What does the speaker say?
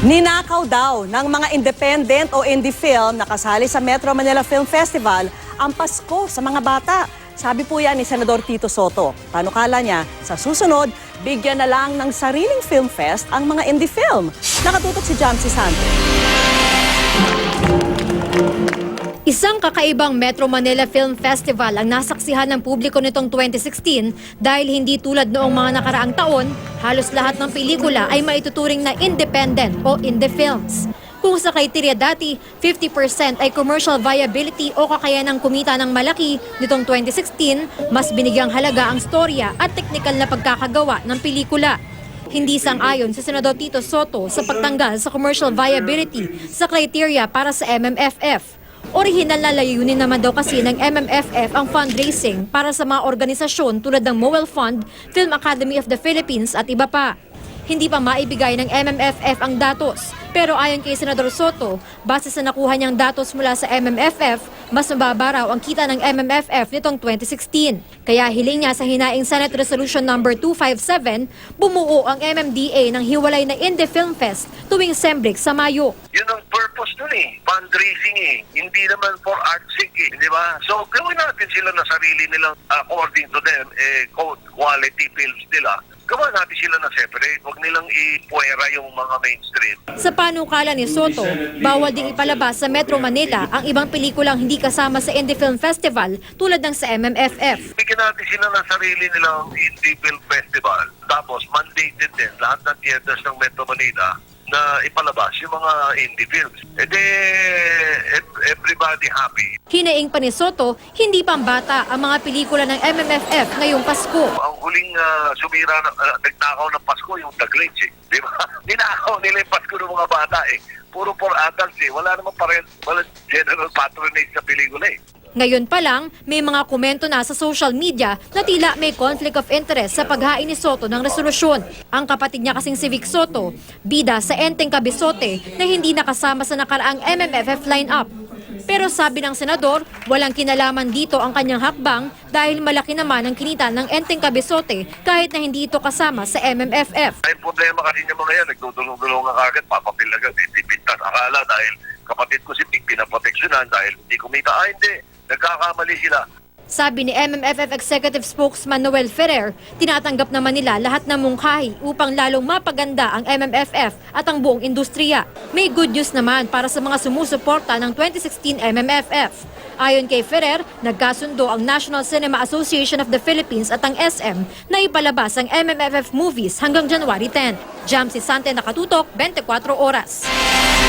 Ninakaw daw ng mga independent o indie film na kasali sa Metro Manila Film Festival ang Pasko sa mga bata. Sabi po yan ni Senador Tito Soto. Panukala niya, sa susunod, bigyan na lang ng sariling film fest ang mga indie film. Nakatutok si Jamsi Santos. Isang kakaibang Metro Manila Film Festival ang nasaksihan ng publiko nitong 2016 dahil hindi tulad noong mga nakaraang taon, halos lahat ng pelikula ay maituturing na independent o indie films. Kung sa kriteria dati, 50% ay commercial viability o kakayanang kumita ng malaki, nitong 2016, mas binigyang halaga ang storya at teknikal na pagkakagawa ng pelikula. Hindi sang-ayon si Senador Tito Soto sa pagtanggal sa commercial viability sa kriteria para sa MMFF. Orihinal na layunin naman daw kasi ng MMFF ang fundraising para sa mga organisasyon tulad ng MOEL Fund, Film Academy of the Philippines at iba pa. Hindi pa maibigay ng MMFF ang datos. Pero ayon kay Senador Soto, base sa nakuha niyang datos mula sa MMFF, mas mababa raw ang kita ng MMFF nitong 2016. Kaya hiling niya sa hinaing Senate Resolution number 257, bumuo ang MMDA ng hiwalay na Indie Film Fest tuwing Sembrix sa Mayo. Yun ang purpose nun fundraising hindi naman for art's sake di ba? So gawin natin sila na sarili nilang, according to them, quality films nila. Gawa natin sila na separate, huwag nilang ipuwera yung mga mainstream. Sa panukala ni Soto, bawal ding ipalabas sa Metro Manila ang ibang pelikulang hindi kasama sa Indie Film Festival tulad ng sa MMFF. Bigyan natin sila ng sarili nilang Indie Film Festival. Tapos mandated din lahat ng theaters ng Metro Manila na ipalabas yung mga indie films. Everybody happy. Hinaing pa ni Soto, hindi pambata ang mga pelikula ng MMFF ngayong Pasko. Ang huling sumira, nagnakaw ng Pasko yung The Grinch di ba? Ninakaw nila yung Pasko ng mga bata Puro for adults Wala naman walang general patronage sa pelikula Ngayon pa lang, may mga komento na sa social media na tila may conflict of interest sa paghain ni Soto ng resolusyon. Ang kapatid niya kasing si Vic Soto, bida sa Enteng Cabezote na hindi nakasama sa nakaraang MMFF line-up. Pero sabi ng senador, walang kinalaman dito ang kanyang hakbang dahil malaki naman ang kinita ng Enteng Cabezote kahit na hindi ito kasama sa MMFF. Ay problema kasi niya mga yan, nagdudulong-dulong ka agad, papapil agad, hindi pintas akala dahil kapatid ko si Vic pinaproteksyonan dahil hindi kumita. Hindi. Nagkakamali sila. Sabi ni MMFF Executive Spokesman Noel Ferrer, tinatanggap naman nila lahat ng mungkahi upang lalong mapaganda ang MMFF at ang buong industriya. May good news naman para sa mga sumusuporta ng 2016 MMFF. Ayon kay Ferrer, nagkasundo ang National Cinema Association of the Philippines at ang SM na ipalabas ang MMFF movies hanggang January 10. Jamsi Sante, nakatutok, 24 oras.